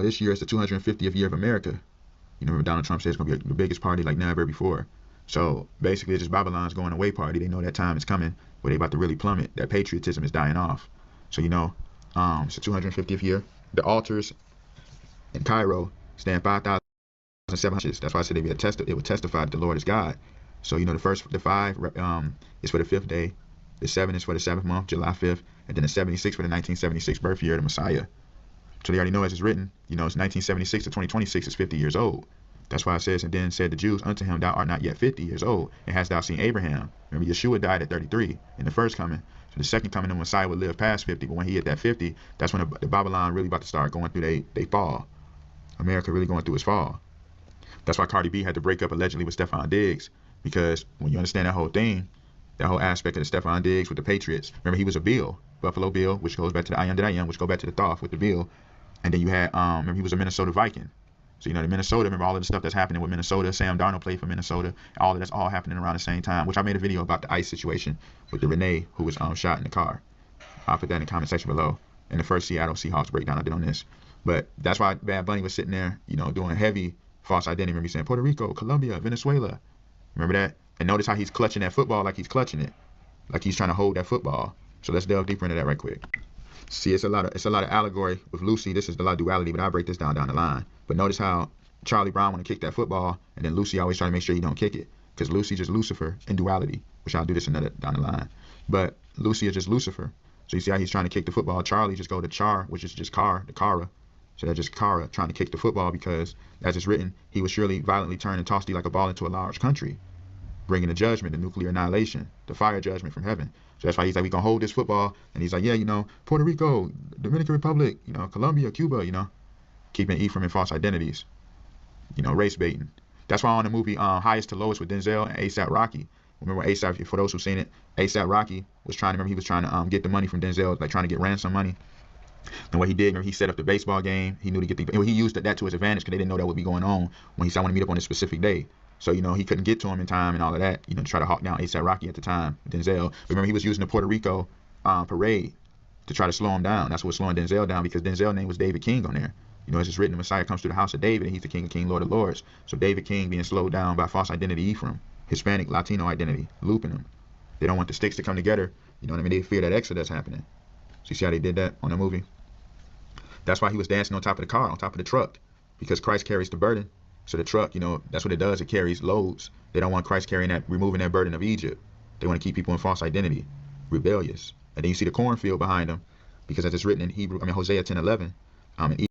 this year is the 250th year of America. You know, Donald Trump says it's going to be the biggest party like never before. So basically, it's just Babylon's going away party. They know that time is coming where they about to really plummet. That patriotism is dying off. So, you know, it's the 250th year. The altars in Cairo stand 5,700. That's why I said they would testify that the Lord is God. So, you know, the 5 is for the 5th day. The 7 is for the 7th month, July 5th. And then the 76 for the 1976 birth year of the Messiah. So they already know as it's written, you know, it's 1976 to 2026 is 50 years old. That's why it says, and then said the Jews unto him, thou art not yet 50 years old, and hast thou seen Abraham? Remember, Yeshua died at 33 in the first coming. So the second coming, the Messiah would live past 50. But when he hit that 50, that's when the Babylon really about to start going through they fall. America really going through its fall. That's why Cardi B had to break up allegedly with Stephon Diggs, because when you understand that whole thing, that whole aspect of the Stephon Diggs with the Patriots, remember he was a Bill, Buffalo Bill, which goes back to the I am that I am, which go back to the Thoth with the Bill. And then you had, remember he was a Minnesota Viking. So, you know, the Minnesota, remember all of the stuff that's happening with Minnesota. Sam Darnold played for Minnesota. All of that's all happening around the same time, which I made a video about the ICE situation with the Renee who was shot in the car. I'll put that in the comment section below. In the first Seattle Seahawks breakdown I did on this. But that's why Bad Bunny was sitting there, you know, doing heavy false identity. Remember, he's saying Puerto Rico, Colombia, Venezuela. Remember that? And notice how he's clutching that football like he's clutching it. Like he's trying to hold that football. So let's delve deeper into that right quick. See, it's a lot of allegory with Lucy. This is a lot of duality, but I'll break this down the line. But notice how Charlie Brown want to kick that football, and then Lucy always try to make sure he don't kick it, because Lucy just Lucifer in duality, which I'll do this another down the line. But Lucy is just Lucifer. So you see how he's trying to kick the football. Charlie just go to Char, which is just Car, the Kara. So that's just Kara trying to kick the football, because as it's written, he would surely violently turn and toss thee like a ball into a large country, bringing the judgment, the nuclear annihilation, the fire judgment from heaven. So that's why he's like, we gonna hold this football. And he's like, yeah, you know, Puerto Rico, Dominican Republic, you know, Colombia, Cuba, you know, keeping Ephraim in false identities, you know, race baiting. That's why on the movie Highest to Lowest with Denzel and A$AP Rocky, remember A$AP, for those who've seen it, A$AP Rocky was trying to, remember he was trying to get the money from Denzel, like trying to get ransom money. And what he did, remember he set up the baseball game. He knew to get he used that to his advantage, because they didn't know that would be going on when he said, I want to meet up on this specific day. So, you know, he couldn't get to him in time and all of that, you know, to try to hawk down A$AP Rocky at the time, Denzel. But remember, he was using the Puerto Rico parade to try to slow him down. That's what was slowing Denzel down, because Denzel's name was David King on there. You know, as it's written, the Messiah comes through the house of David, and he's the King of Kings, Lord of Lords. So David King being slowed down by false identity Ephraim, Hispanic, Latino identity, looping them. They don't want the sticks to come together. You know what I mean? They fear that exodus happening. So you see how they did that on the movie? That's why he was dancing on top of the car, on top of the truck, because Christ carries the burden. So the truck, you know, that's what it does. It carries loads. They don't want Christ carrying that, removing that burden of Egypt. They want to keep people in false identity, rebellious. And then you see the cornfield behind them, because as it's written in Hosea 10:11,